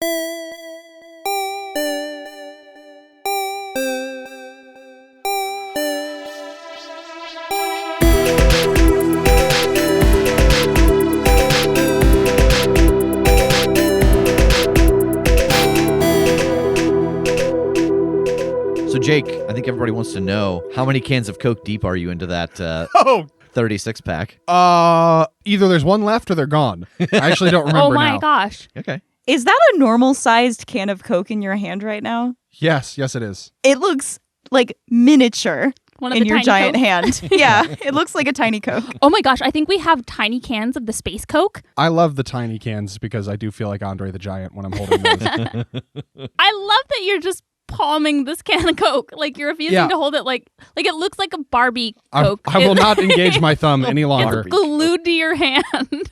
Jake, I think everybody wants to know, how many cans of Coke deep are you into that 36 pack? Either there's one left or they're gone. I actually don't remember Oh my now. gosh. Okay. Is that a normal-sized can of Coke in your hand right now? Yes, it is. It looks like miniature One of in the your tiny giant Coke. hand. Yeah, it looks like a tiny Coke. Oh my gosh, I think we have tiny cans of the Space Coke. I love the tiny cans because I do feel like Andre the Giant when I'm holding those. I love that you're just palming this can of Coke. Like, you're refusing to hold it like it looks like a Barbie Coke. I will not engage my thumb any longer. It's glued to your hand.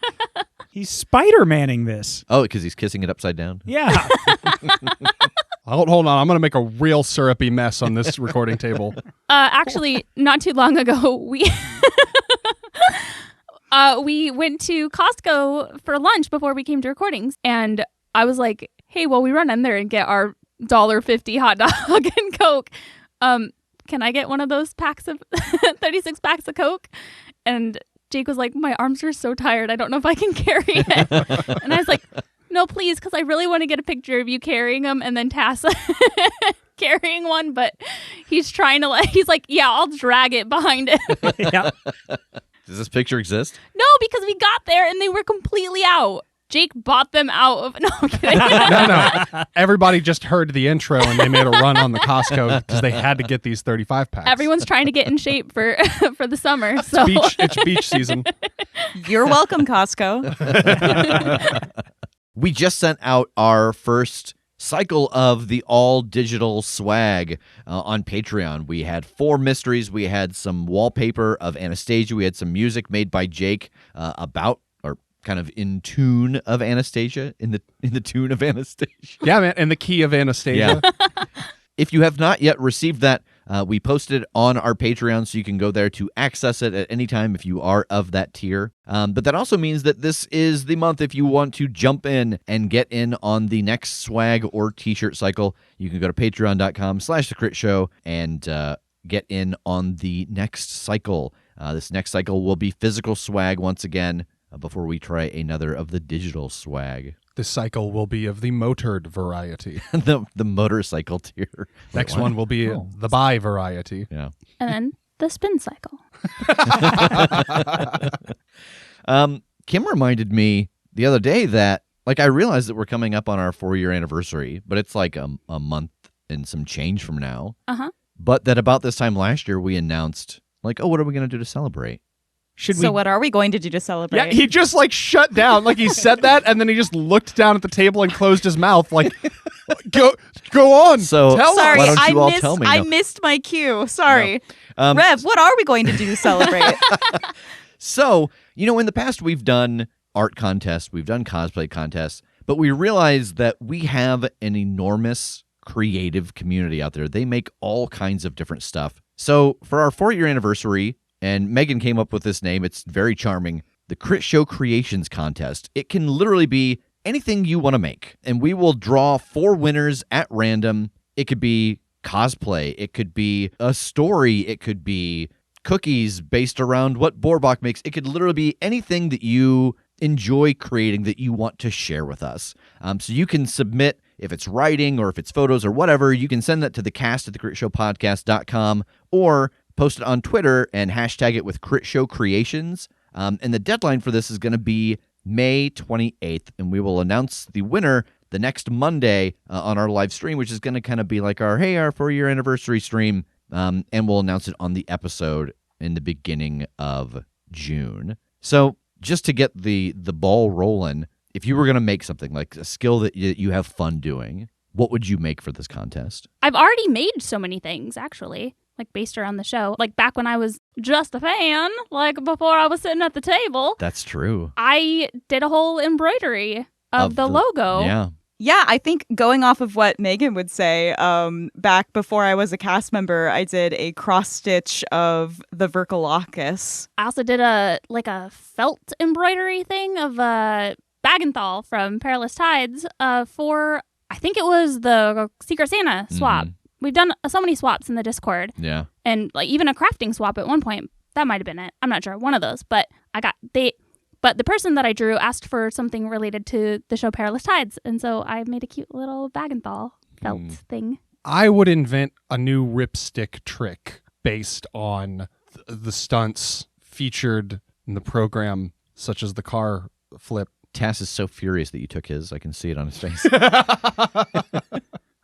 He's Spider-Manning this. Oh, because he's kissing it upside down? Yeah. Hold on. I'm going to make a real syrupy mess on this recording table. Actually, not too long ago, we went to Costco for lunch before we came to recordings, and I was like, hey, well, we run in there and get our $1.50 hot dog and Coke. Can I get one of those packs of 36 packs of Coke? And Jake was like, my arms are so tired. I don't know if I can carry it. And I was like, no, please, because I really want to get a picture of you carrying them and then Tass carrying one. But he's trying to he's like, yeah, I'll drag it behind him. Yeah. Does this picture exist? No, because we got there and they were completely out. Jake bought them out of... No, I'm kidding. No. Everybody just heard the intro and they made a run on the Costco because they had to get these 35 packs. Everyone's trying to get in shape for the summer. So It's beach season. You're welcome, Costco. We just sent out our first cycle of the all-digital swag on Patreon. We had 4 mysteries. We had some wallpaper of Anastasia. We had some music made by Jake about kind of in tune of Anastasia, in the tune of Anastasia. Yeah, man, and the key of Anastasia. Yeah. If you have not yet received that, we posted it on our Patreon, so you can go there to access it at any time if you are of that tier. But that also means that this is the month if you want to jump in and get in on the next swag or t-shirt cycle. You can go to patreon.com/thecritshow and get in on the next cycle. This next cycle will be physical swag once again, before we try another of the digital swag. This cycle will be of the motored variety. the motorcycle tier. Next one will be the bi variety. Yeah. and then the spin cycle. Kim reminded me the other day that, I realized that we're coming up on our 4-year anniversary, but it's like a month and some change from now. Uh-huh. But that about this time last year, we announced, what are we going to do to celebrate? So what are we going to do to celebrate? Yeah, he just shut down. He said that, and then he just looked down at the table and closed his mouth. Go on. So tell Sorry, why don't you all missed, tell me? I No. missed my cue. Sorry. No. Rev, what are we going to do to celebrate? So, in the past we've done art contests, we've done cosplay contests, but we realize that we have an enormous creative community out there. They make all kinds of different stuff. So for our 4-year anniversary, and Megan came up with this name, it's very charming, the Critshow Creations Contest. It can literally be anything you want to make, and we will draw 4 winners at random. It could be cosplay, it could be a story, it could be cookies based around what Borbach makes. It could literally be anything that you enjoy creating that you want to share with us. So you can submit, if it's writing or if it's photos or whatever, you can send that to the cast at theCritshowPodcast.com or post it on Twitter and hashtag it with Critshow Creations. And the deadline for this is going to be May 28th, and we will announce the winner the next Monday on our live stream, which is going to kind of be like our 4-year anniversary stream, and we'll announce it on the episode in the beginning of June. So just to get the ball rolling, if you were going to make something, like a skill that you have fun doing, what would you make for this contest? I've already made so many things, actually, based around the show. Back when I was just a fan, before I was sitting at the table. That's true. I did a whole embroidery of the logo. Yeah. Yeah, I think going off of what Megan would say, back before I was a cast member, I did a cross-stitch of the Verkalakis. I also did a felt embroidery thing of Bagenthal from Perilous Tides for, I think it was the Secret Santa swap. Mhm. We've done so many swaps in the Discord, Yeah. and like even a crafting swap at one point. That might have been it. I'm not sure. One of those, but But the person that I drew asked for something related to the show Perilous Tides, and so I made a cute little Bagenthal felt thing. I would invent a new ripstick trick based on the stunts featured in the program, such as the car flip. Tass is so furious that you took his. I can see it on his face.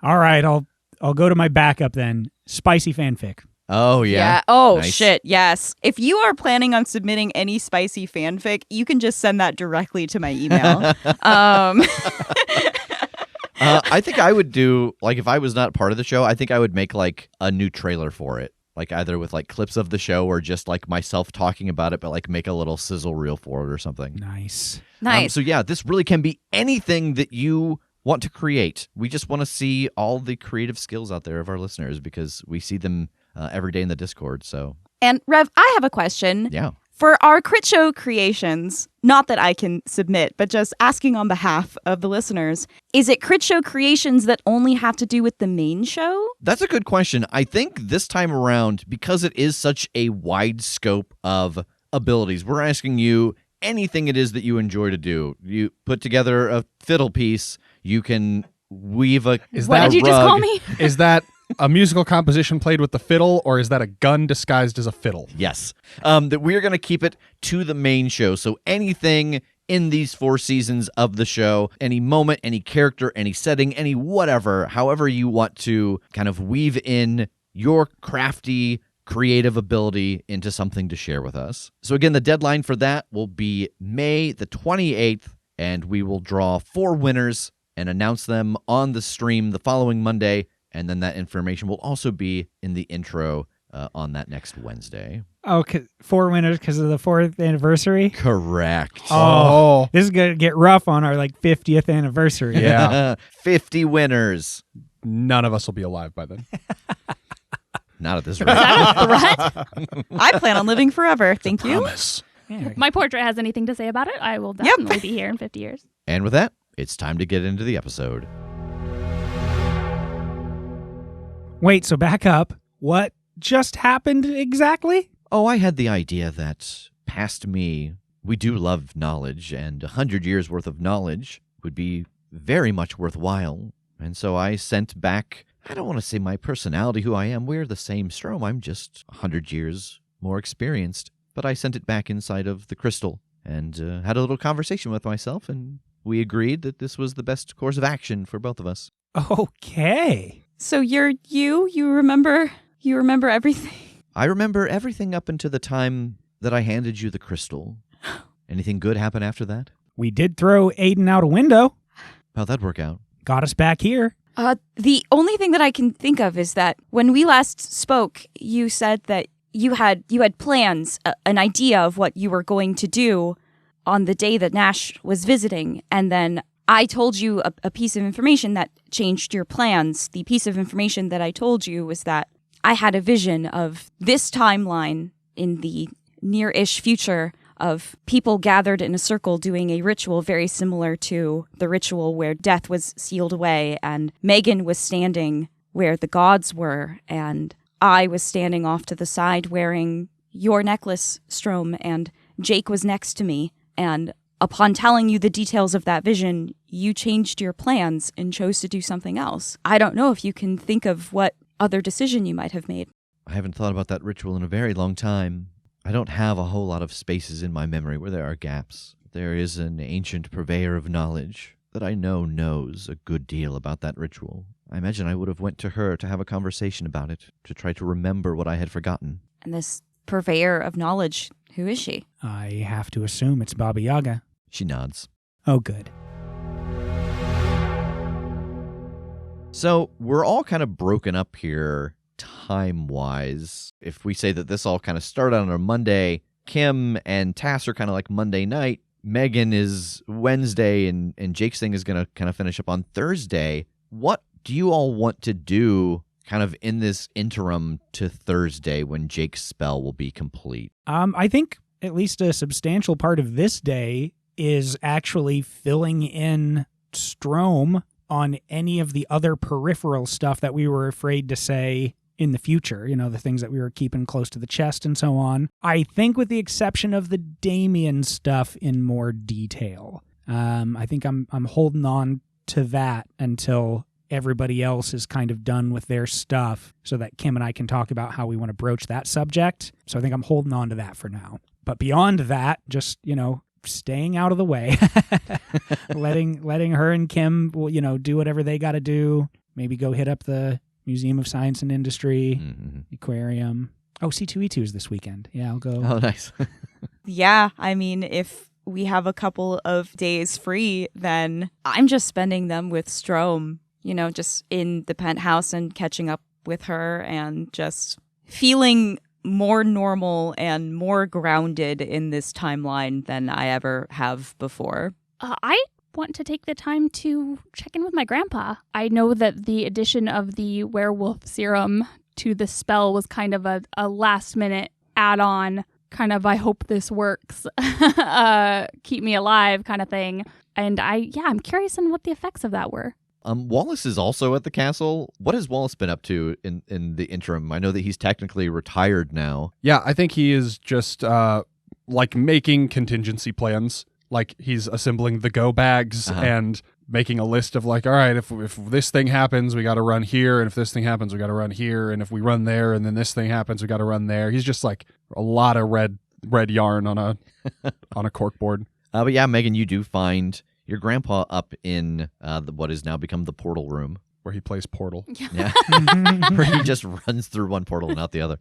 All right, I'll go to my backup then. Spicy fanfic. Oh, yeah. Oh, Nice. shit. Yes. If you are planning on submitting any spicy fanfic, you can just send that directly to my email. I think I would do, like, if I was not part of the show, I think I would make, like, a new trailer for it. Like, either with, like, clips of the show or just, like, myself talking about it, but, like, make a little sizzle reel for it or something. Nice. Nice. So, yeah, this really can be anything that you want to create. We just want to see all the creative skills out there of our listeners because we see them every day in the Discord. So, And Rev, I have a question. yeah. For our Critshow creations, not that I can submit, but just asking on behalf of the listeners, is it Critshow creations that only have to do with the main show? That's a good question. I think this time around, because it is such a wide scope of abilities, we're asking you anything it is that you enjoy to do. You put together a fiddle piece, you can weave a What did you just call me? Is that a musical composition played with the fiddle, or is that a gun disguised as a fiddle? Yes. That we're going to keep it to the main show. So anything in these 4 seasons of the show, any moment, any character, any setting, any whatever, however you want to kind of weave in your crafty, creative ability into something to share with us. So again, the deadline for that will be May the 28th, and we will draw 4 winners and announce them on the stream the following Monday. And then that information will also be in the intro on that next Wednesday. Oh, 4 winners because of the 4th anniversary? Correct. Oh, this is going to get rough on our 50th anniversary. Yeah. 50 winners. None of us will be alive by then. Not at this Is rate. that a threat? I plan on living forever. Thank you. Promise. Yeah. My portrait has anything to say about it, I will definitely be here in 50 years. And with that, it's time to get into the episode. Wait, so back up. What just happened exactly? Oh, I had the idea that past me, we do love knowledge, and 100 years worth of knowledge would be very much worthwhile. And so I sent back, I don't want to say my personality, who I am. We're the same Strom. I'm just 100 years more experienced. But I sent it back inside of the crystal and had a little conversation with myself, and we agreed that this was the best course of action for both of us. Okay. So you're you? You remember everything? I remember everything up until the time that I handed you the crystal. Anything good happen after that? We did throw Aiden out a window. How'd that work out? Got us back here. The only thing that I can think of is that when we last spoke, you said that you had plans, an idea of what you were going to do on the day that Nash was visiting, and then I told you a piece of information that changed your plans. The piece of information that I told you was that I had a vision of this timeline in the near-ish future of people gathered in a circle doing a ritual very similar to the ritual where death was sealed away, and Megan was standing where the gods were, and I was standing off to the side wearing your necklace, Strom, and Jake was next to me, and upon telling you the details of that vision, you changed your plans and chose to do something else. I don't know if you can think of what other decision you might have made. I haven't thought about that ritual in a very long time. I don't have a whole lot of spaces in my memory where there are gaps. There is an ancient purveyor of knowledge that I know knows a good deal about that ritual. I imagine I would have went to her to have a conversation about it, to try to remember what I had forgotten. And this purveyor of knowledge, who is she? I have to assume it's Baba Yaga. She nods. Oh, good. So we're all kind of broken up here time-wise. If we say that this all kind of started on a Monday, Kim and Tass are kind of like Monday night. Megan is Wednesday, and Jake's thing is going to kind of finish up on Thursday. What do you all want to do kind of in this interim to Thursday when Jake's spell will be complete? I think at least a substantial part of this day is actually filling in Strom on any of the other peripheral stuff that we were afraid to say in the future, the things that we were keeping close to the chest and so on. I think with the exception of the Damien stuff in more detail. I think I'm holding on to that until everybody else is kind of done with their stuff so that Kim and I can talk about how we want to broach that subject. So I think I'm holding on to that for now. But beyond that, just, staying out of the way, letting her and Kim, do whatever they got to do. Maybe go hit up the Museum of Science and Industry, aquarium. Oh, C2E2 is this weekend. Yeah, I'll go. Oh, nice. Yeah, I mean, if we have a couple of days free, then I'm just spending them with Strom, just in the penthouse and catching up with her and just feeling more normal and more grounded in this timeline than I ever have before. I want to take the time to check in with my grandpa. I know that the addition of the werewolf serum to the spell was kind of a last minute add-on, kind of I hope this works, keep me alive kind of thing. And I'm curious on what the effects of that were. Wallace is also at the castle. What has Wallace been up to in the interim? I know that he's technically retired now. Yeah, I think he is just making contingency plans. Like he's assembling the go bags and making a list of all right, if this thing happens, we got to run here, and if this thing happens, we got to run here, and if we run there, and then this thing happens, we got to run there. He's just like a lot of red yarn on a cork board. But yeah, Megan, you do find your grandpa up in what has now become the portal room. Where he plays Portal. Yeah. Where he just runs through one portal and out the other.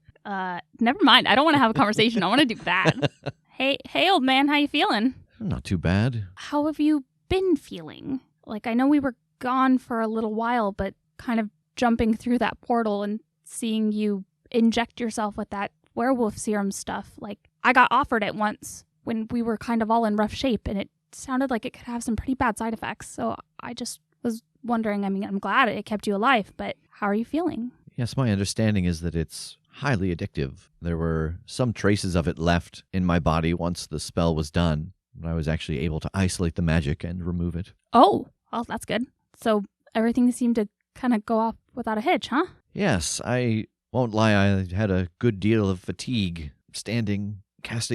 Never mind. I don't want to have a conversation. I want to do that. Hey, old man, how you feeling? Not too bad. How have you been feeling? I know we were gone for a little while, but kind of jumping through that portal and seeing you inject yourself with that werewolf serum stuff. I got offered it once when we were kind of all in rough shape, and it sounded like it could have some pretty bad side effects. So I just was wondering, I'm glad it kept you alive, but how are you feeling? Yes, my understanding is that it's highly addictive. There were some traces of it left in my body once the spell was done. I was actually able to isolate the magic and remove it. Oh, well, that's good. So everything seemed to kind of go off without a hitch, huh? Yes, I won't lie, I had a good deal of fatigue casting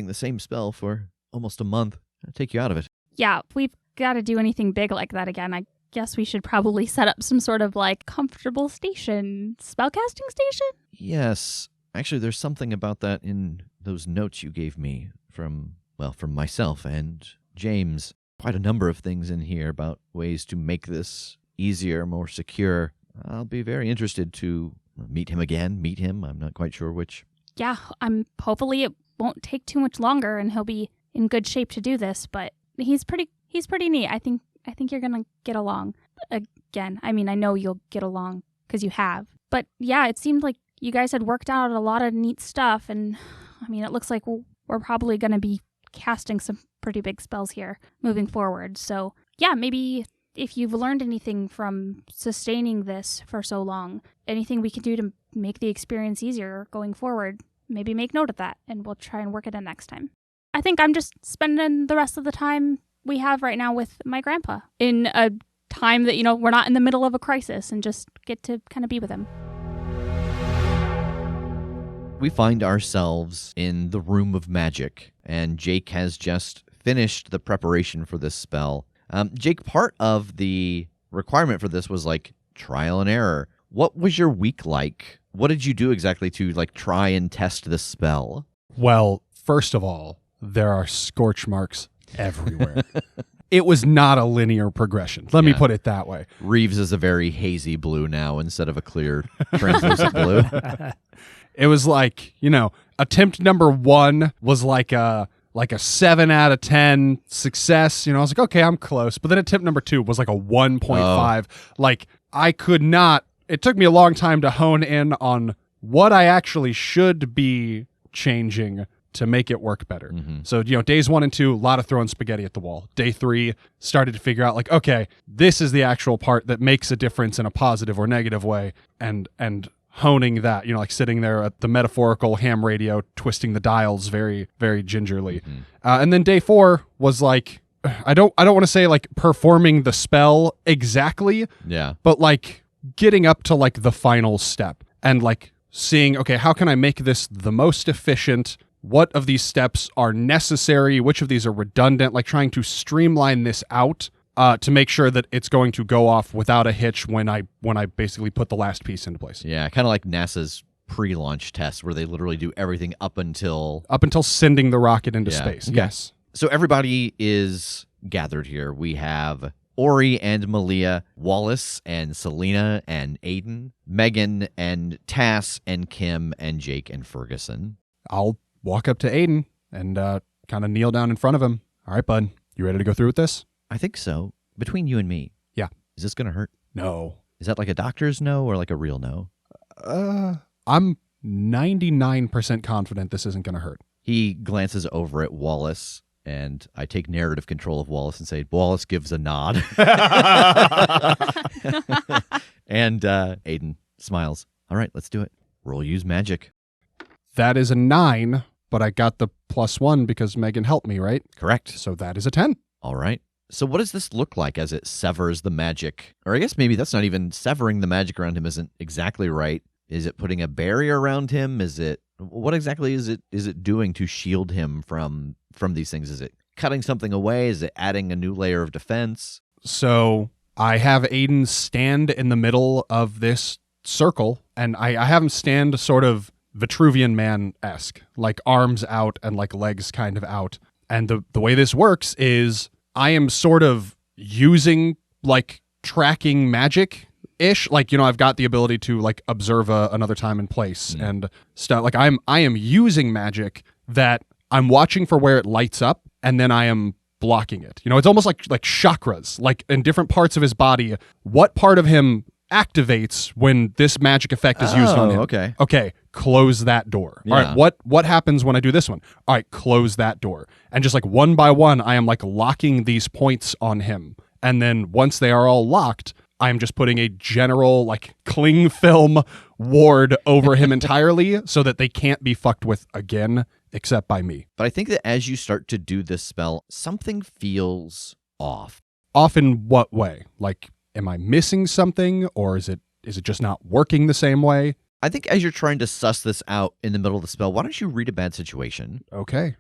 the same spell for almost a month. I'll take you out of it. Yeah, if we've got to do anything big like that again, I guess we should probably set up some sort of comfortable station, spellcasting station? Yes. Actually, there's something about that in those notes you gave me from myself and James. Quite a number of things in here about ways to make this easier, more secure. I'll be very interested to meet him. I'm not quite sure which. Yeah, hopefully it won't take too much longer and he'll be in good shape to do this, but he's pretty neat. I think you're going to get along. Again, I know you'll get along because you have. But yeah, it seemed like you guys had worked out a lot of neat stuff, and it looks like we're probably going to be casting some pretty big spells here moving forward. So yeah, maybe if you've learned anything from sustaining this for so long, anything we can do to make the experience easier going forward, maybe make note of that, and we'll try and work it in next time. I think I'm just spending the rest of the time we have right now with my grandpa in a time that, we're not in the middle of a crisis, and just get to kind of be with him. We find ourselves in the room of magic, and Jake has just finished the preparation for this spell. Jake, part of the requirement for this was trial and error. What was your week like? What did you do exactly to try and test this spell? Well, first of all, there are scorch marks everywhere. It was not a linear progression. Let me put it that way. Reeves is a very hazy blue now instead of a clear translucent blue. It was attempt number 1 was like a 7 out of 10 success. I was like, okay, I'm close. But then attempt number 2 was like a 1.5. I could not. It took me a long time to hone in on what I actually should be changing to make it work better. Mm-hmm. So, days 1 and 2, a lot of throwing spaghetti at the wall. Day 3, started to figure out okay, this is the actual part that makes a difference in a positive or negative way. And honing that, sitting there at the metaphorical ham radio, twisting the dials very, very gingerly. Mm-hmm. And then day 4 was I don't want to say like performing the spell exactly, Yeah. but like getting up to like the final step and like seeing, okay, how can I make this the most efficient? What of these steps are necessary? Which of these are redundant? Like trying to streamline this out to make sure that it's going to go off without a hitch when I basically put the last piece into place. Yeah, kind of like NASA's pre-launch test where they literally do everything up until Sending the rocket into Yeah. space. Okay. Yes. So everybody is gathered here. We have Ori and Malia, Wallace and Selena and Aiden, Megan and Tass and Kim and Jake and Ferguson. I'll walk up to Aiden and kind of kneel down in front of him. All right, bud, you ready to go through with this? I think so. Between you and me. Yeah. Is this going to hurt? No. Is that like a doctor's no or like a real no? I'm 99% confident this isn't going to hurt. He glances over at Wallace, and I take narrative control of Wallace and say, Wallace gives a nod. And Aiden smiles. All right, let's do it. Roll use magic. That is a 9, but I got the +1 because Megan helped me, right? Correct. So that is a 10. All right. So what does this look like as it severs the magic? Or I guess maybe that's not even severing the magic around him isn't exactly right. Is it putting a barrier around him? Is it what exactly is it doing to shield him from these things? Is it cutting something away? Is it adding a new layer of defense? So I have Aiden stand in the middle of this circle, and I have him stand sort of Vitruvian Man-esque, like arms out and like legs kind of out. And the way this works is I am sort of using like tracking magic-ish. Like, you know, I've got the ability to like observe another time and place and stuff. Like I am using magic that I'm watching for where it lights up, and then I am blocking it. You know, it's almost like chakras, like in different parts of his body. What part of him activates when this magic effect is used on him? Okay. Okay, close that door. Yeah. All right, what happens when I do this one? All right, close that door. And just like one by one, I am like locking these points on him. And then once they are all locked, I'm just putting a general like cling film ward over him entirely so that they can't be fucked with again except by me. But I think that as you start to do this spell, something feels off. Off in what way? Like, am I missing something, or is it just not working the same way? I think as you're trying to suss this out in the middle of the spell, why don't you read a bad situation? Okay.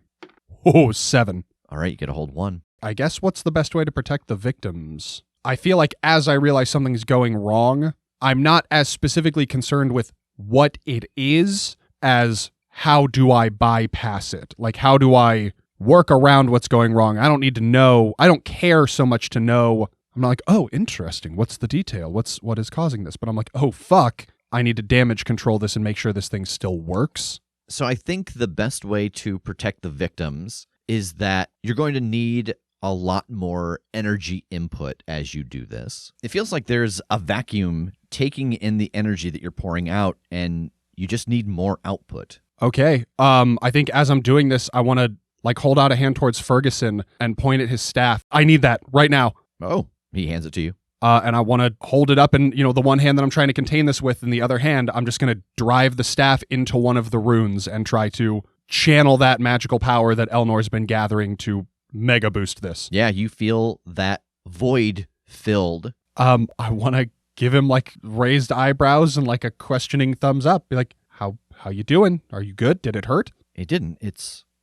Oh, 7. All right, you get a hold 1. I guess what's the best way to protect the victims? I feel like as I realize something's going wrong, I'm not as specifically concerned with what it is as how do I bypass it? Like, how do I work around what's going wrong? I don't need to know. I don't care so much to know. I'm not like, oh, interesting. What's the detail? What is causing this? But I'm like, oh, fuck. I need to damage control this and make sure this thing still works. So I think the best way to protect the victims is that you're going to need a lot more energy input as you do this. It feels like there's a vacuum taking in the energy that you're pouring out, and you just need more output. Okay. I think as I'm doing this, I want to like hold out a hand towards Ferguson and point at his staff. I need that right now. Oh, he hands it to you. And I want to hold it up in, you know, the one hand that I'm trying to contain this with, and the other hand, I'm just going to drive the staff into one of the runes and try to channel that magical power that Elnor's been gathering to mega boost this. Yeah, you feel that void filled. I want to give him like raised eyebrows and like a questioning thumbs up. Be like, how you doing? Are you good? Did it hurt? It didn't.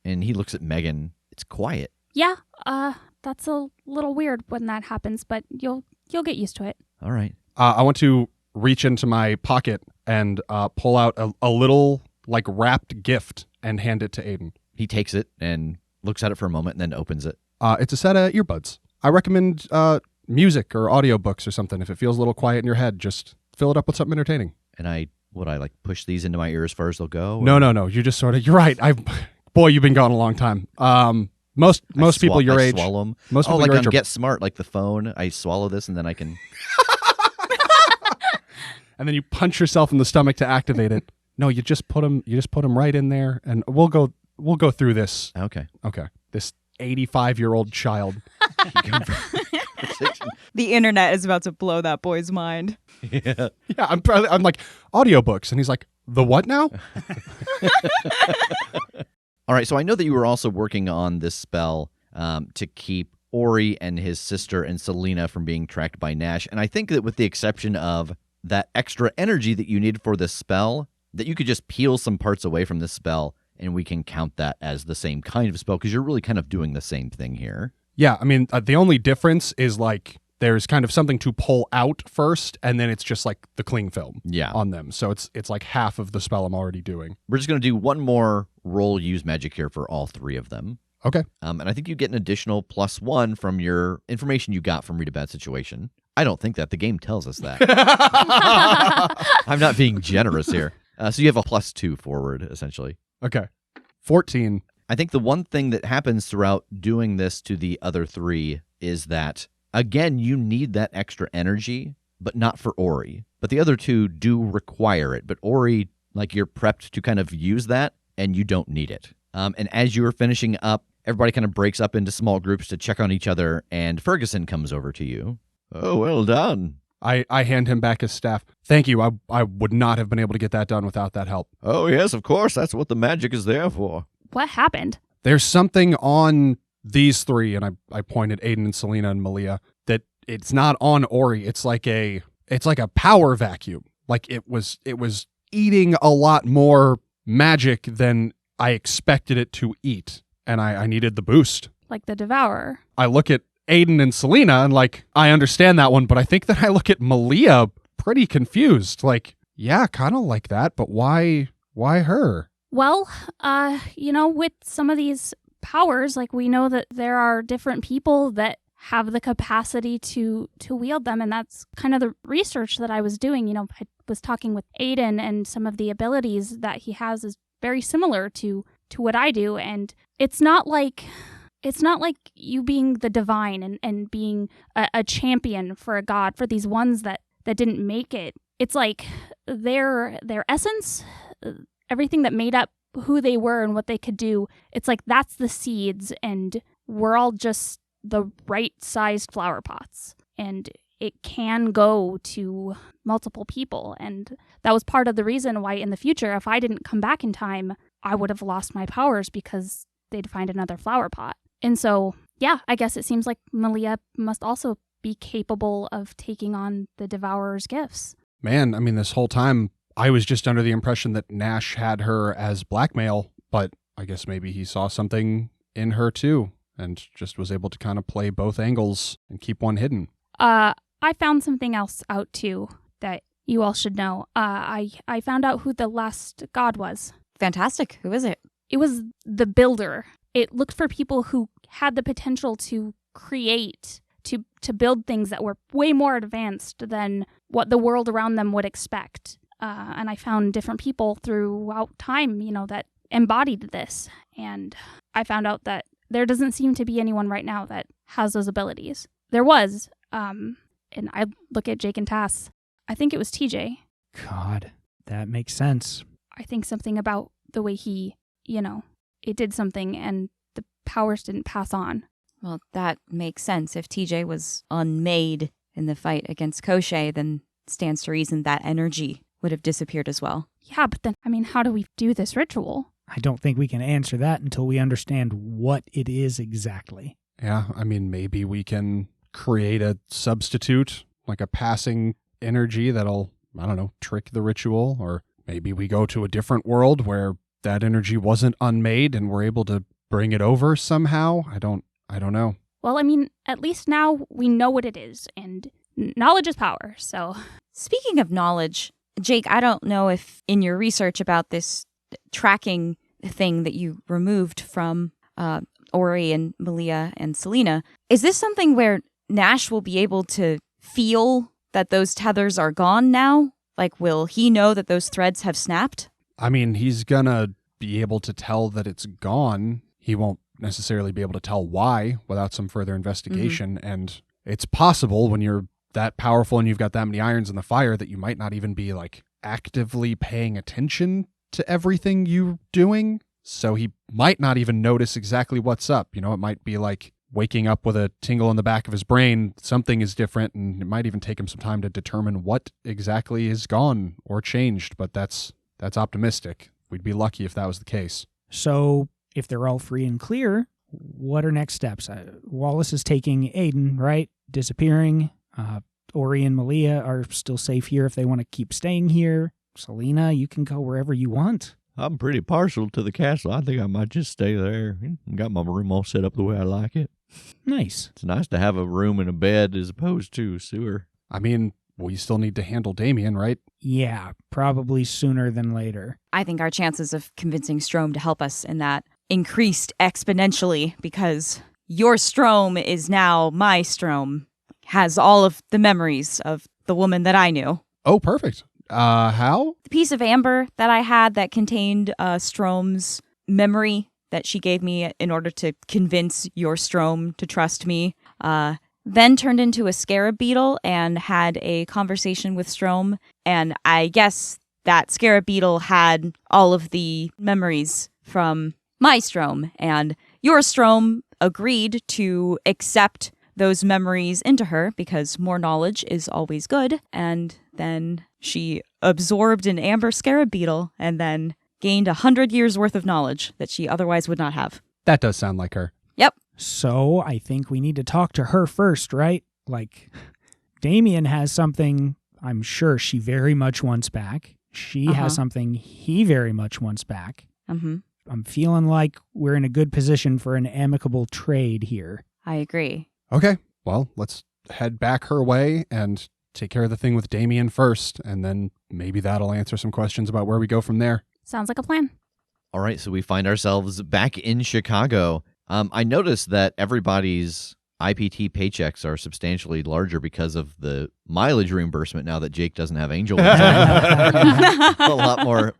And he looks at Megan. It's quiet. Yeah, that's a little weird when that happens, but you'll get used to it. All right. I want to reach into my pocket and pull out a little like wrapped gift and hand it to Aiden. He takes it and looks at it for a moment and then opens it. It's a set of earbuds. I recommend music or audiobooks or something. If it feels a little quiet in your head, just fill it up with something entertaining. And I like push these into my ear as far as they'll go? No. You just sort of, you're right. Boy, you've been gone a long time. Most people your age. Swallow them. Most people like your on age. Get Smart, like the phone. I swallow this and then I can. And then you punch yourself in the stomach to activate it. No, you just put them right in there, and we'll go through this. Okay. This 85-year-old child. The internet is about to blow that boy's mind. Yeah. Yeah, I'm like, audiobooks, and he's like, the what now? All right. So I know that you were also working on this spell to keep Ori and his sister and Selena from being tracked by Nash. And I think that with the exception of that extra energy that you need for this spell, that you could just peel some parts away from this spell and we can count that as the same kind of spell because you're really kind of doing the same thing here. Yeah, I mean, the only difference is like there's kind of something to pull out first, and then it's just like the cling film on them. So it's like half of the spell I'm already doing. We're just going to do one more roll use magic here for all three of them. Okay. And I think you get an additional +1 from your information you got from Read a Bad Situation. I don't think that. The game tells us that. I'm not being generous here. So you have a +2 forward, essentially. Okay. 14. I think the one thing that happens throughout doing this to the other three is that, again, you need that extra energy, but not for Ori. But the other two do require it. But Ori, like, you're prepped to kind of use that, and you don't need it. And as you are finishing up, everybody kind of breaks up into small groups to check on each other, and Ferguson comes over to you. Oh, well done. I hand him back his staff. Thank you. I would not have been able to get that done without that help. Oh, yes, of course. That's what the magic is there for. What happened? There's something on these three, and I pointed Aiden and Selena and Malia, that it's not on Ori. It's like a power vacuum. Like it was eating a lot more magic than I expected it to eat, and I needed the boost. Like the Devourer. I look at Aiden and Selena and like, I understand that one, but I think that I look at Malia pretty confused. Like, yeah, kind of like that, but why her? Well, with some of these powers, like we know that there are different people that have the capacity to wield them, and that's kind of the research that I was doing. I was talking with Aiden, and some of the abilities that he has is very similar to what I do, and it's not like you being the divine and being a champion for a god for these ones that didn't make it. It's like their essence, everything that made up who they were and what they could do. It's like that's the seeds, and we're all just the right-sized flower pots, and it can go to multiple people. And that was part of the reason why in the future, if I didn't come back in time, I would have lost my powers because they'd find another flower pot. And so, yeah, I guess it seems like Malia must also be capable of taking on the Devourer's gifts. Man, I mean, this whole time, I was just under the impression that Nash had her as blackmail, but I guess maybe he saw something in her too, and just was able to kind of play both angles and keep one hidden. I found something else out too that you all should know. I found out who the last god was. Fantastic. Who is it? It was the Builder. It looked for people who had the potential to create, to build things that were way more advanced than what the world around them would expect. And I found different people throughout time, that embodied this. And I found out that there doesn't seem to be anyone right now that has those abilities. There was, and I look at Jake and Tass. I think it was TJ. God, that makes sense. I think something about the way he, it did something and the powers didn't pass on. Well, that makes sense. If TJ was unmade in the fight against Koshé, then stands to reason that energy would have disappeared as well. Yeah, but then, how do we do this ritual? I don't think we can answer that until we understand what it is exactly. Yeah, maybe we can create a substitute, like a passing energy that'll, trick the ritual, or maybe we go to a different world where that energy wasn't unmade and we're able to bring it over somehow. I don't know. Well, at least now we know what it is, and knowledge is power, so. Speaking of knowledge, Jake, I don't know if in your research about this tracking thing that you removed from Ori and Malia and Selena, is this something where Nash will be able to feel that those tethers are gone now? Like, will he know that those threads have snapped? He's gonna be able to tell that it's gone. He won't necessarily be able to tell why without some further investigation. Mm-hmm. And it's possible when you're that powerful and you've got that many irons in the fire that you might not even be like actively paying attention to everything you're doing. So he might not even notice exactly what's up. It might be like waking up with a tingle in the back of his brain. Something is different, and it might even take him some time to determine what exactly is gone or changed. But that's optimistic. We'd be lucky if that was the case. So if they're all free and clear, what are next steps? Wallace is taking Aiden, right? Disappearing. Ori and Malia are still safe here if they want to keep staying here. Selena, you can go wherever you want. I'm pretty partial to the castle. I think I might just stay there. Got my room all set up the way I like it. Nice. It's nice to have a room and a bed as opposed to a sewer. I mean, we still need to handle Damien, right? Yeah, probably sooner than later. I think our chances of convincing Strom to help us in that increased exponentially because your Strom is now my Strom. Has all of the memories of the woman that I knew. Oh, perfect. How? The piece of amber that I had that contained Strom's memory that she gave me in order to convince your Strom to trust me, then turned into a scarab beetle and had a conversation with Strom. And I guess that scarab beetle had all of the memories from my Strom. And your Strom agreed to accept those memories into her because more knowledge is always good. And then she absorbed an amber scarab beetle and then gained 100 years worth of knowledge that she otherwise would not have. That does sound like her. Yep. So I think we need to talk to her first, right? Like, Damien has something I'm sure she very much wants back. She has something he very much wants back. Mm-hmm. I'm feeling like we're in a good position for an amicable trade here. I agree. Okay, well, let's head back her way and take care of the thing with Damien first, and then maybe that'll answer some questions about where we go from there. Sounds like a plan. All right, so we find ourselves back in Chicago. I noticed that everybody's IPT paychecks are substantially larger because of the mileage reimbursement now that Jake doesn't have Angel. A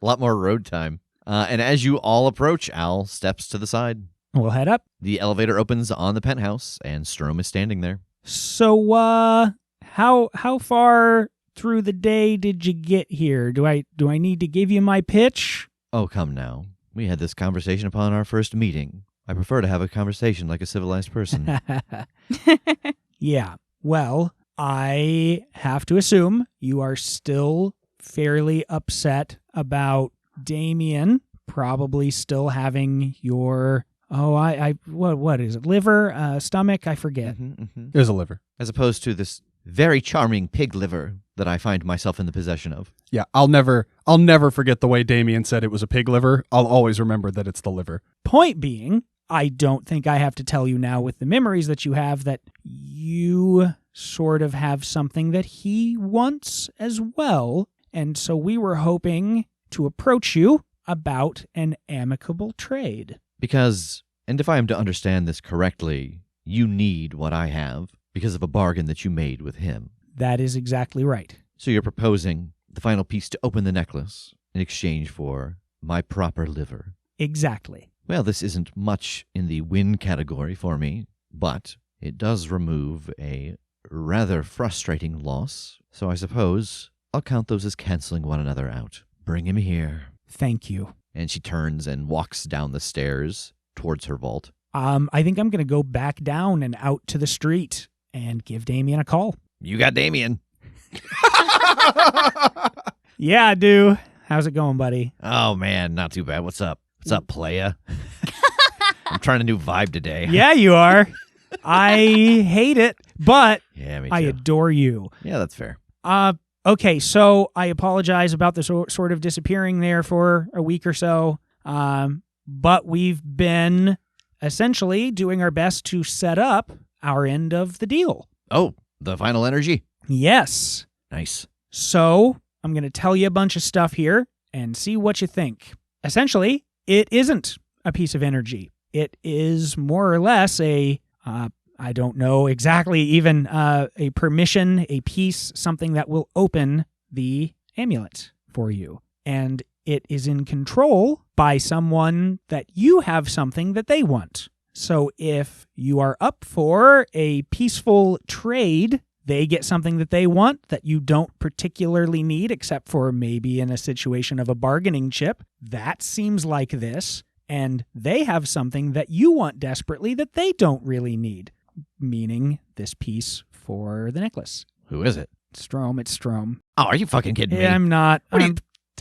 lot more road time. And as you all approach, Al steps to the side. We'll head up. The elevator opens on the penthouse, and Strom is standing there. So, how far through the day did you get here? Do I need to give you my pitch? Oh, come now. We had this conversation upon our first meeting. I prefer to have a conversation like a civilized person. Yeah. Well, I have to assume you are still fairly upset about Damien probably still having your what is it? Liver, stomach? I forget. It was a liver. As opposed to this very charming pig liver that I find myself in the possession of. Yeah, I'll never forget the way Damien said it was a pig liver. I'll always remember that it's the liver. Point being, I don't think I have to tell you now with the memories that you have that you sort of have something that he wants as well. And so we were hoping to approach you about an amicable trade. Because, and if I am to understand this correctly, you need what I have because of a bargain that you made with him. That is exactly right. So you're proposing the final piece to open the necklace in exchange for my proper liver. Exactly. Well, this isn't much in the win category for me, but it does remove a rather frustrating loss, so I suppose I'll count those as canceling one another out. Bring him here. Thank you. And she turns and walks down the stairs towards her vault. I think I'm going to go back down and out to the street and give Damien a call. You got Damien. Yeah, I do. How's it going, buddy? Oh, man, not too bad. What's up? What's up, playa? I'm trying a new vibe today. Yeah, you are. I hate it, but Yeah, me too. I adore you. Yeah, that's fair. Okay, so I apologize about the sort of disappearing there for a week or so, but we've been essentially doing our best to set up our end of the deal. Oh, the final energy? Yes. Nice. So I'm going to tell you a bunch of stuff here and see what you think. Essentially, it isn't a piece of energy. It is more or less I don't know exactly, even a permission, a piece, something that will open the amulet for you. And it is in control by someone that you have something that they want. So if you are up for a peaceful trade, they get something that they want that you don't particularly need, except for maybe in a situation of a bargaining chip. That seems like this. And they have something that you want desperately that they don't really need. Meaning this piece for the necklace. Who is it? Strom, it's Strom. Oh, are you fucking kidding me? I'm not.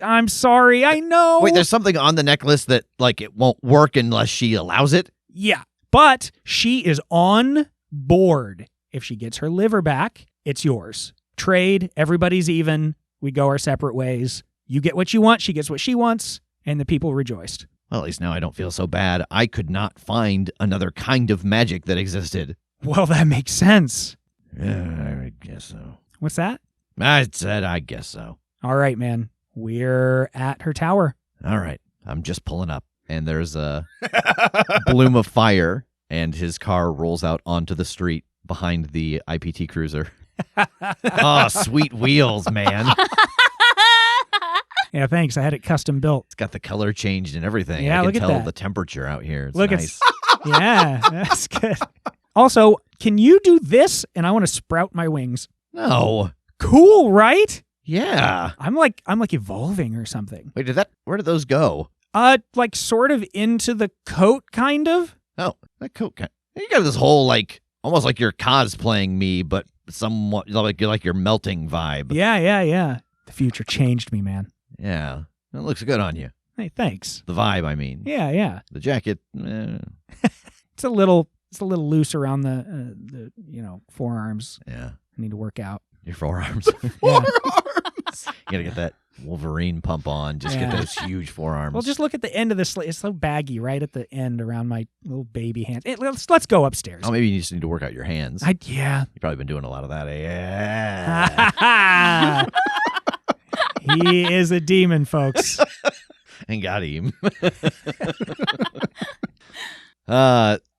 I'm sorry, I know. Wait, there's something on the necklace that, like, it won't work unless she allows it? Yeah, But she is on board. If she gets her liver back, it's yours. Trade, everybody's even. We go our separate ways. You get what you want, she gets what she wants, and the people rejoiced. Well, at least now I don't feel so bad. I could not find another kind of magic that existed. Well, that makes sense. I guess so. What's that? I said I guess so. All right, man. We're at her tower. All right. I'm just pulling up. And there's a bloom of fire, and his car rolls out onto the street behind the IPT cruiser. Oh, sweet wheels, man. Yeah, thanks. I had it custom built. It's got the color changed and everything. Yeah, I look can at tell that. the temperature out here. It's Look, nice. Yeah, that's good. Also, can you do this? And I want to sprout my wings. No. Cool, right? Yeah. I'm like evolving or something. Wait, where did those go? Like sort of into the coat, kind of. Oh, that coat. You got this whole, like, almost like you're cosplaying me, but somewhat like you're melting vibe. Yeah. The future changed me, man. Yeah. It looks good on you. Hey, thanks. The vibe, I mean. Yeah. The jacket. It's a little loose around the forearms. Yeah. I need to work out. Your forearms. Yeah. You gotta get that Wolverine pump on. Just get Yeah. those huge forearms. Well, just look at the end of the sleeve. It's so baggy right at the end around my little baby hands. Let's go upstairs. Oh, maybe you just need to work out your hands. Yeah. You've probably been doing a lot of that. Yeah. He is a demon, folks. And got him.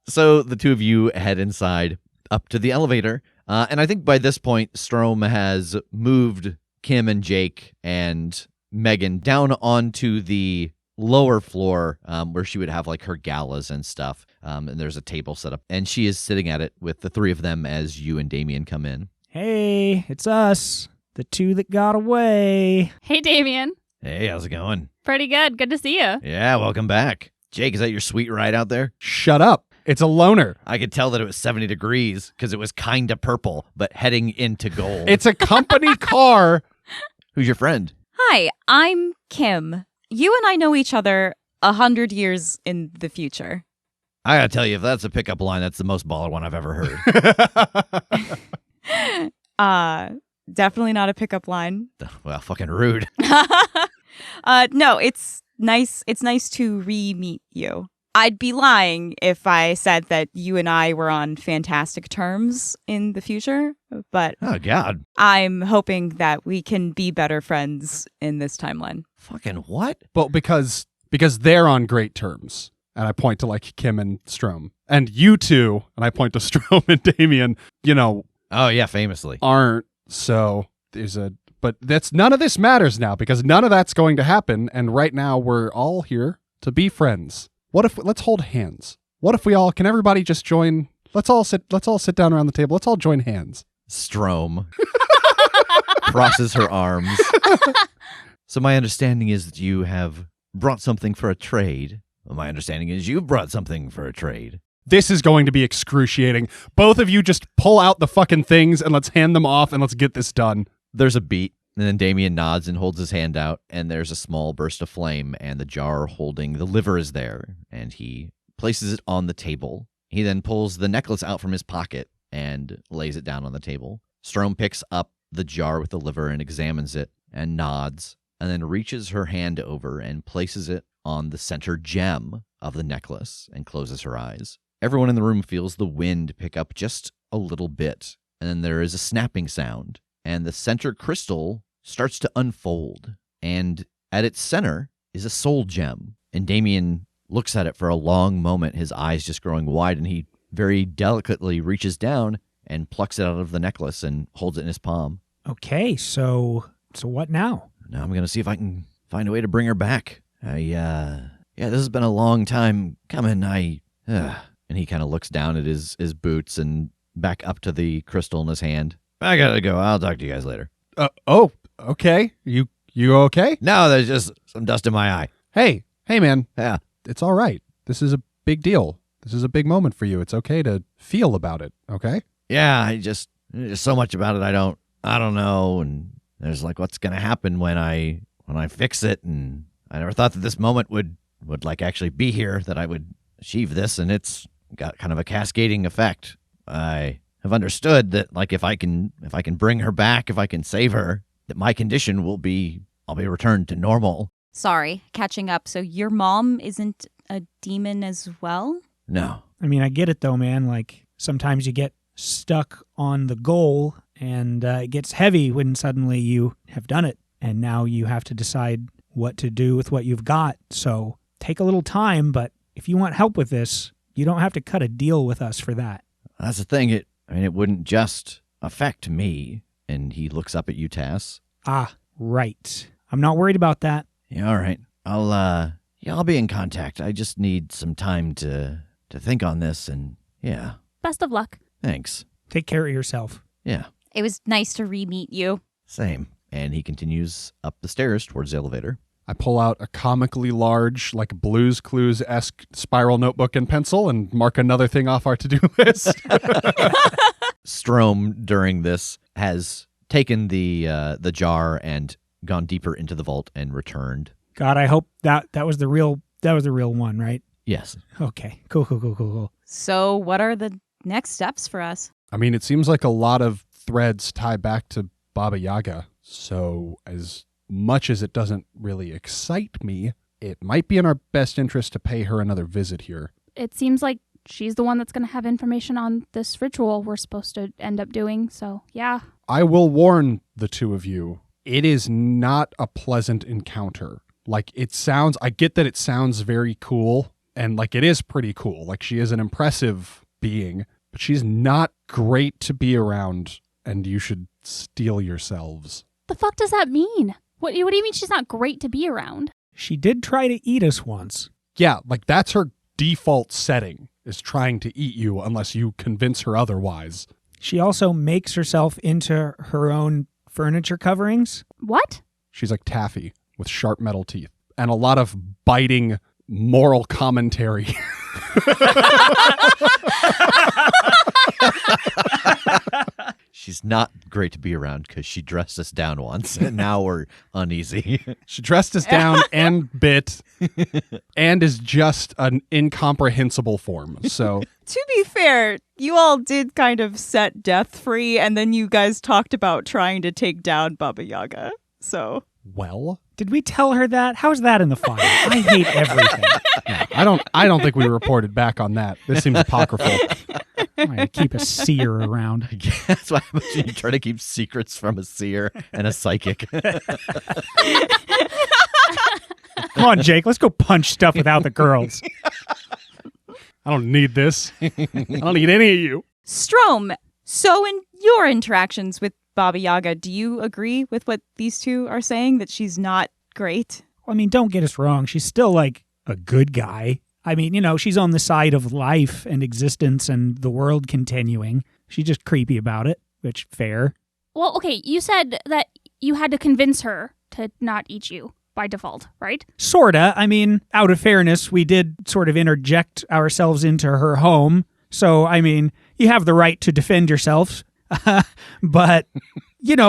So the two of you head inside up to the elevator. And I think by this point, Strom has moved Kim and Jake and Megan down onto the lower floor where she would have like her galas and stuff. And there's a table set up. And she is sitting at it with the three of them as you and Damien come in. Hey, it's us. The two that got away. Hey, Damien. Hey, how's it going? Pretty good. Good to see you. Yeah, welcome back. Jake, is that your sweet ride out there? Shut up. It's a loner. I could tell that it was 70 degrees because it was kind of purple, but heading into gold. It's a company car. Who's your friend? Hi, I'm Kim. You and I know each other 100 years in the future. I gotta tell you, if that's a pickup line, that's the most baller one I've ever heard. Definitely not a pickup line. Well, fucking rude. No, it's nice. It's nice to re-meet you. I'd be lying if I said that you and I were on fantastic terms in the future, but Oh, God. I'm hoping that we can be better friends in this timeline. Fucking what? Well, because they're on great terms. And I point to like Kim and Strom. And you two, and I point to Strom and Damien, Oh, yeah, famously. aren't. So but none of this matters now because none of that's going to happen. And right now we're all here to be friends. Let's hold hands. What if can everybody just join? Let's all sit down around the table. Let's all join hands. Strom crosses her arms. So my understanding is that you have brought something for a trade. Well, my understanding is you've brought something for a trade. This is going to be excruciating. Both of you just pull out the fucking things and let's hand them off and let's get this done. There's a beat, and then Damien nods and holds his hand out, and there's a small burst of flame, and the jar holding the liver is there, and he places it on the table. He then pulls the necklace out from his pocket and lays it down on the table. Strom picks up the jar with the liver and examines it and nods, and then reaches her hand over and places it on the center gem of the necklace and closes her eyes. Everyone in the room feels the wind pick up just a little bit, and then there is a snapping sound, and the center crystal starts to unfold, and at its center is a soul gem. And Damien looks at it for a long moment, his eyes just growing wide, and he very delicately reaches down and plucks it out of the necklace and holds it in his palm. Okay, so what now? Now I'm going to see if I can find a way to bring her back. Yeah, this has been a long time coming. And he kind of looks down at his boots and back up to the crystal in his hand. I gotta go. I'll talk to you guys later. Oh, okay. You okay? No, there's just some dust in my eye. Hey, man. Yeah. It's all right. This is a big deal. This is a big moment for you. It's okay to feel about it, okay? Yeah, there's so much about it I don't know, and there's like what's gonna happen when I fix it, and I never thought that this moment would like actually be here, that I would achieve this, and it's got kind of a cascading effect. I have understood that, like, if I can bring her back, if I can save her, that my condition I'll be returned to normal. Sorry, catching up. So your mom isn't a demon as well? No. I mean, I get it though, man. Like, sometimes you get stuck on the goal and it gets heavy when suddenly you have done it. And now you have to decide what to do with what you've got. So take a little time, but if you want help with this, you don't have to cut a deal with us for that. That's the thing. It wouldn't just affect me. And he looks up at you, Tass. Ah, right. I'm not worried about that. Yeah, all right. I'll be in contact. I just need some time to think on this, and yeah. Best of luck. Thanks. Take care of yourself. Yeah. It was nice to re-meet you. Same. And he continues up the stairs towards the elevator. I pull out a comically large, like Blue's Clues-esque spiral notebook and pencil and mark another thing off our to-do list. Strom, during this, has taken the jar and gone deeper into the vault and returned. God, I hope that was the real one, right? Yes. Okay. Cool. So what are the next steps for us? I mean, it seems like a lot of threads tie back to Baba Yaga. So as much as it doesn't really excite me, it might be in our best interest to pay her another visit here. It seems like she's the one that's going to have information on this ritual we're supposed to end up doing. So, yeah. I will warn the two of you, it is not a pleasant encounter. Like, I get that it sounds very cool, and like it is pretty cool. Like, she is an impressive being, but she's not great to be around, and you should steel yourselves. The fuck does that mean? What do you mean she's not great to be around? She did try to eat us once. Yeah, like that's her default setting, is trying to eat you unless you convince her otherwise. She also makes herself into her own furniture coverings. What? She's like Taffy with sharp metal teeth and a lot of biting moral commentary. She's not great to be around because she dressed us down once, and now we're uneasy. She dressed us down and bit and is just an incomprehensible form. So To be fair, you all did kind of set Death free, and then you guys talked about trying to take down Baba Yaga. So, well, Did we tell her that? How's that in the file? I hate everything. no, I don't think we reported back on that. This seems apocryphal. I keep a seer around. That's why I imagine you try to keep secrets from a seer and a psychic. Come on, Jake. Let's go punch stuff without the girls. I don't need this. I don't need any of you. Strom, so in your interactions with Baba Yaga, do you agree with what these two are saying, that she's not great? I mean, don't get us wrong. She's still like a good guy. I mean, she's on the side of life and existence and the world continuing. She's just creepy about it, which fair. Well, okay, you said that you had to convince her to not eat you by default, right? Sorta. I mean, out of fairness, we did sort of interject ourselves into her home. So, I mean, you have the right to defend yourselves. But,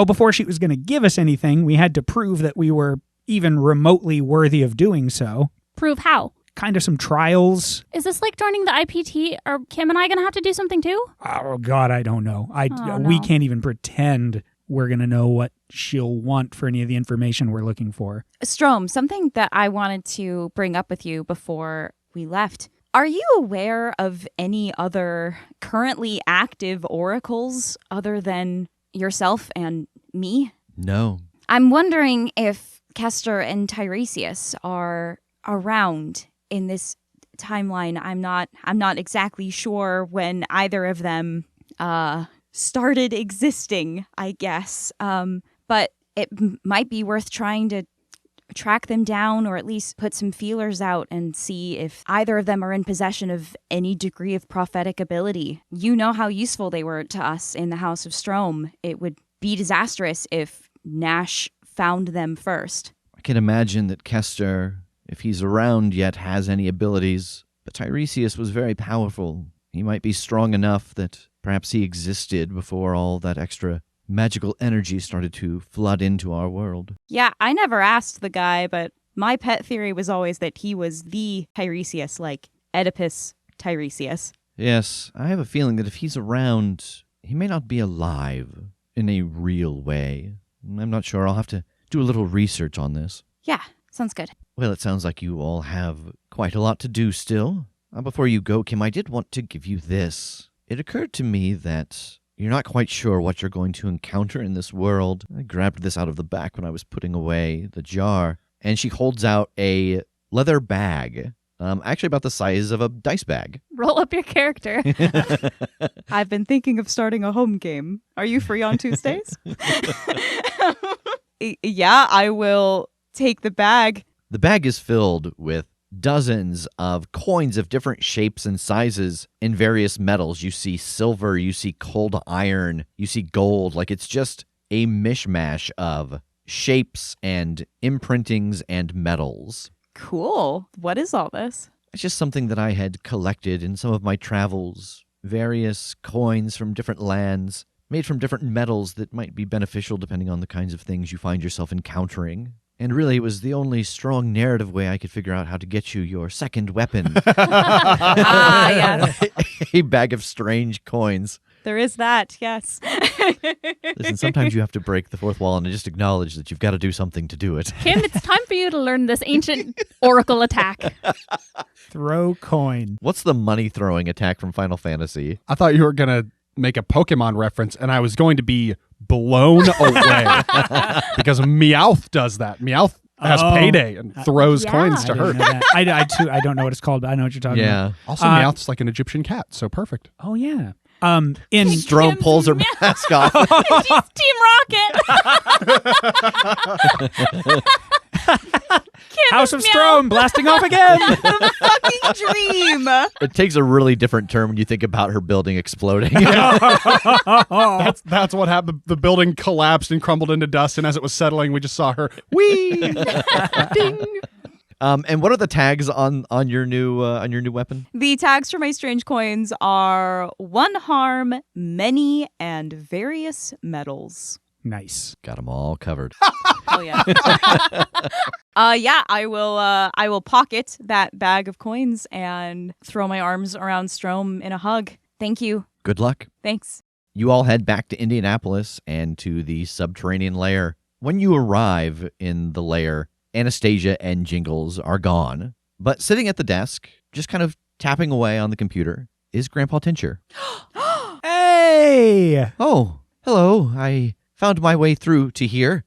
before she was going to give us anything, we had to prove that we were even remotely worthy of doing so. Prove how? Kind of some trials. Is this like joining the IPT? Are Kim and I going to have to do something too? Oh, God, I don't know. Oh, We no. can't even pretend we're going to know what she'll want for any of the information we're looking for. Strom, something that I wanted to bring up with you before we left. Are you aware of any other currently active oracles other than yourself and me? No. I'm wondering if Kester and Tiresias are around in this timeline. I'm not exactly sure when either of them started existing, I guess. But it might be worth trying to track them down, or at least put some feelers out and see if either of them are in possession of any degree of prophetic ability. You know how useful they were to us in the House of Strom. It would be disastrous if Nash found them first. I can imagine that Kester, if he's around yet, has any abilities. But Tiresias was very powerful. He might be strong enough that perhaps he existed before all that extra magical energy started to flood into our world. Yeah, I never asked the guy, but my pet theory was always that he was the Tiresias, like Oedipus Tiresias. Yes, I have a feeling that if he's around, he may not be alive in a real way. I'm not sure. I'll have to do a little research on this. Yeah, sounds good. Well, it sounds like you all have quite a lot to do still. Before you go, Kim, I did want to give you this. It occurred to me that you're not quite sure what you're going to encounter in this world. I grabbed this out of the back when I was putting away the jar, and she holds out a leather bag, actually about the size of a dice bag. Roll up your character. I've been thinking of starting a home game. Are you free on Tuesdays? Yeah, I will take the bag. The bag is filled with dozens of coins of different shapes and sizes in various metals. You see silver, you see cold iron, you see gold. Like, it's just a mishmash of shapes and imprintings and metals. Cool. What is all this? It's just something that I had collected in some of my travels. Various coins from different lands, made from different metals that might be beneficial depending on the kinds of things you find yourself encountering. And really, it was the only strong narrative way I could figure out how to get you your second weapon. Yes. A bag of strange coins. There is that, yes. Listen, sometimes you have to break the fourth wall and just acknowledge that you've got to do something to do it. Kim, it's time for you to learn this ancient oracle attack. Throw coin. What's the money-throwing attack from Final Fantasy? I thought you were going to make a Pokemon reference, and I was going to be blown away because Meowth does that. Meowth has payday and throws yeah. coins to I her. didn't know that. I don't know what it's called, but I know what you're talking about. Yeah. Also, Meowth's like an Egyptian cat, so perfect. Oh, yeah. In Strom Kim's pulls her meow. mask off. She's Team Rocket. Kim House is of meow. Strom blasting off again. Fucking dream. It takes a really different turn when you think about her building exploding. That's what happened. The building collapsed and crumbled into dust, and as it was settling, we just saw her. Whee! Ding. And what are the tags on your new weapon? The tags for my strange coins are 1 harm, many, and various metals. Nice. Got them all covered. Oh yeah. Yeah, I will pocket that bag of coins and throw my arms around Strom in a hug. Thank you. Good luck. Thanks. You all head back to Indianapolis and to the subterranean lair. When you arrive in the lair, Anastasia and Jingles are gone. But sitting at the desk, just kind of tapping away on the computer, is Grandpa Tincher. Hey! Oh, hello. I found my way through to here.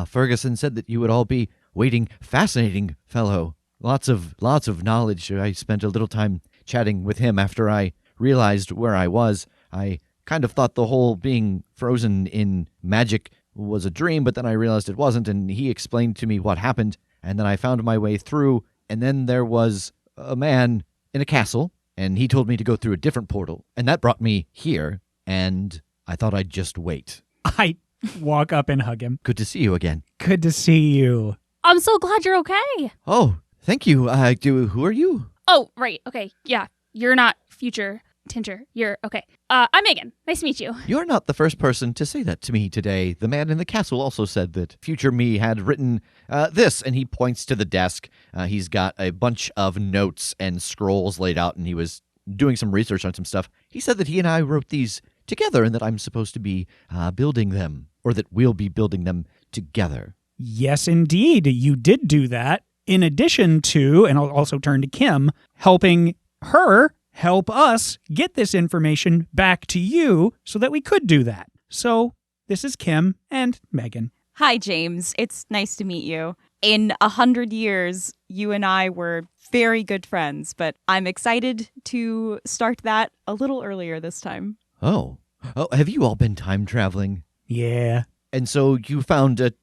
Ferguson said that you would all be waiting. Fascinating fellow. Lots of knowledge. I spent a little time chatting with him after I realized where I was. I kind of thought the whole being frozen in magic was a dream, but then I realized it wasn't, and he explained to me what happened, and then I found my way through, and then there was a man in a castle, and he told me to go through a different portal, and that brought me here, and I thought I'd just wait. I walk up and hug him. Good to see you again. Good to see you. I'm so glad you're okay. Oh, thank you. Who are you? Oh, right. Okay. Yeah. You're not future Tincher. You're okay. I'm Megan. Nice to meet you. You're not the first person to say that to me today. The man in the castle also said that future me had written this, and he points to the desk. He's got a bunch of notes and scrolls laid out, and he was doing some research on some stuff. He said that he and I wrote these together and that I'm supposed to be building them, or that we'll be building them together. Yes, indeed. You did do that. In addition to, and I'll also turn to Kim, helping her help us get this information back to you so that we could do that. So this is Kim and Megan. Hi, James. It's nice to meet you. In 100 years, you and I were very good friends, but I'm excited to start that a little earlier this time. Oh, have you all been time traveling? Yeah. And so you found a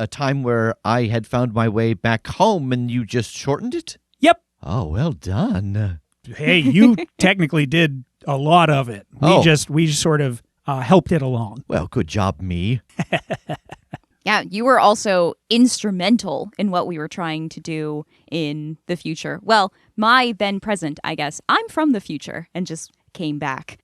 time where I had found my way back home and you just shortened it? Yep. Oh, well done. Hey, you technically did a lot of it. We just sort of helped it along. Well, good job, me. Yeah, you were also instrumental in what we were trying to do in the future. Well, my then present, I guess. I'm from the future and just came back.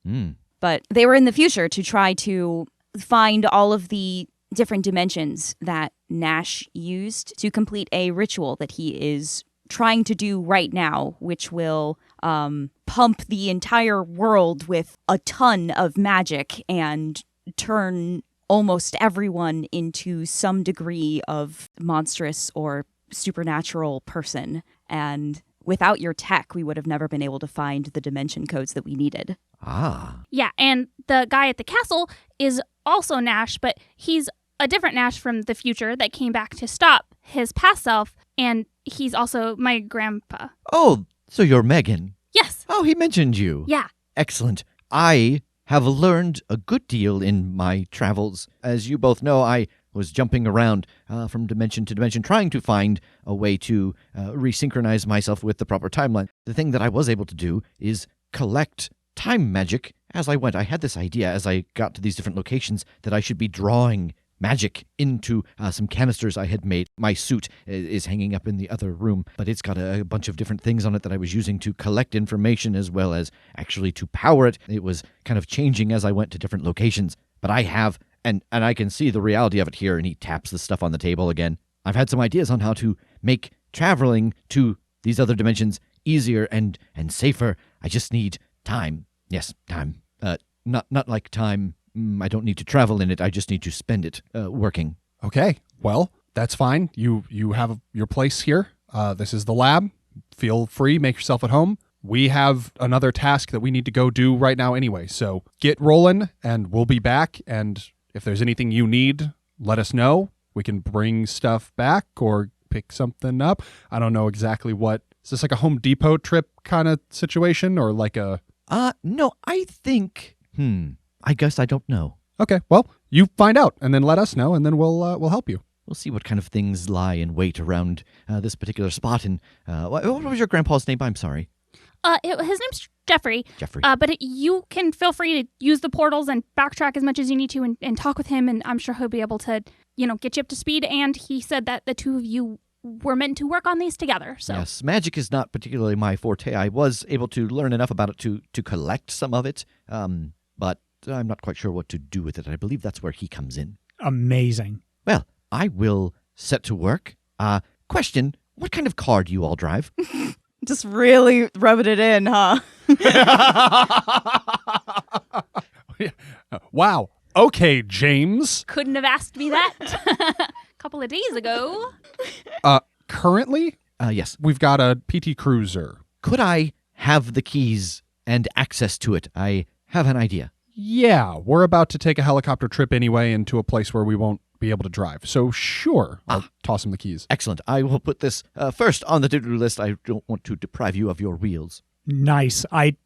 But they were in the future to try to find all of the different dimensions that Nash used to complete a ritual that he is trying to do right now, which will pump the entire world with a ton of magic and turn almost everyone into some degree of monstrous or supernatural person. And without your tech, we would have never been able to find the dimension codes that we needed. Ah. Yeah, and the guy at the castle is also Nash, but he's a different Nash from the future that came back to stop his past self, and he's also my grandpa. Oh, so you're Megan. Yes. Oh, he mentioned you. Yeah. Excellent. I have learned a good deal in my travels. As you both know, I was jumping around from dimension to dimension, trying to find a way to resynchronize myself with the proper timeline. The thing that I was able to do is collect time magic as I went. I had this idea as I got to these different locations that I should be drawing magic into some canisters I had made. My suit is hanging up in the other room, but it's got a bunch of different things on it that I was using to collect information as well as actually to power it. It was kind of changing as I went to different locations, but I have, and I can see the reality of it here, and he taps the stuff on the table again. I've had some ideas on how to make traveling to these other dimensions easier and safer. I just need time. Yes, time. Not like time. I don't need to travel in it. I just need to spend it working. Okay, well, that's fine. You have your place here. This is the lab. Feel free, make yourself at home. We have another task that we need to go do right now anyway, so get rolling, and we'll be back, and if there's anything you need, let us know. We can bring stuff back or pick something up. I don't know exactly what. Is this like a Home Depot trip kind of situation, or like a... No, I think... I guess I don't know. Okay, well, you find out, and then let us know, and then we'll help you. We'll see what kind of things lie in wait around this particular spot. And what was your grandpa's name? I'm sorry. His name's Jeffrey. Jeffrey. But you can feel free to use the portals and backtrack as much as you need to and talk with him, and I'm sure he'll be able to, get you up to speed. And he said that the two of you were meant to work on these together. So Yes, magic is not particularly my forte. I was able to learn enough about it to collect some of it, but I'm not quite sure what to do with it. I believe that's where he comes in. Amazing. Well, I will set to work. Question, what kind of car do you all drive? Just really rubbing it in, huh? Wow. Okay, James. couldn't have asked me that a couple of days ago. Currently, Yes. we've got a PT Cruiser. Could I have the keys and access to it? I have an idea. Yeah, we're about to take a helicopter trip anyway into a place where we won't be able to drive. So sure, I'll toss him the keys. Excellent. I will put this first on the to-do list. I don't want to deprive you of your wheels. Nice. I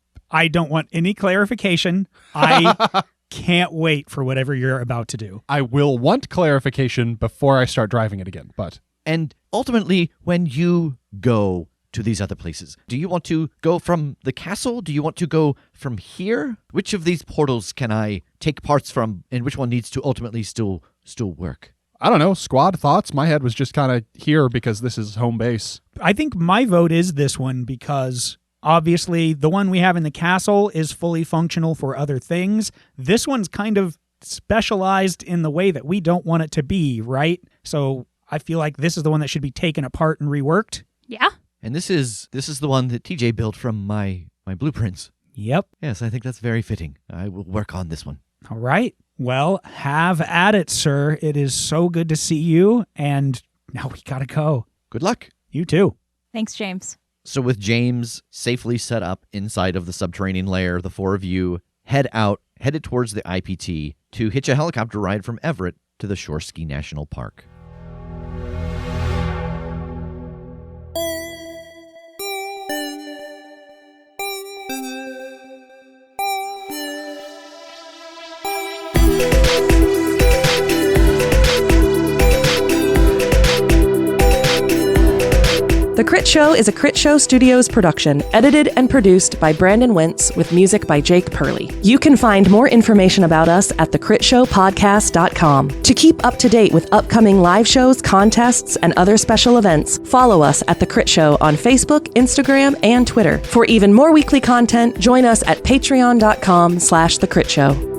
don't want any clarification. I can't wait for whatever you're about to do. I will want clarification before I start driving it again, but... And ultimately, when you go to these other places, do you want to go from the castle? Do you want to go from here? Which of these portals can I take parts from, and which one needs to ultimately still work? I don't know, squad thoughts? My head was just kind of here because this is home base. I think my vote is this one because obviously the one we have in the castle is fully functional for other things. This one's kind of specialized in the way that we don't want it to be, right? So I feel like this is the one that should be taken apart and reworked. Yeah. And this is the one that TJ built from my blueprints. Yep. Yes, I think that's very fitting. I will work on this one. All right. Well, have at it, sir. It is so good to see you, and now we gotta go. Good luck. You too. Thanks, James. So with James safely set up inside of the subterranean lair, the four of you headed towards the IPT to hitch a helicopter ride from Everett to the Shoreski National Park. The Critshow is a Critshow Studios production, edited and produced by Brandon Wentz with music by Jake Purley. You can find more information about us at thecritshowpodcast.com. To keep up to date with upcoming live shows, contests, and other special events, follow us at The Crit Show on Facebook, Instagram, and Twitter. For even more weekly content, join us at patreon.com/thecritShow.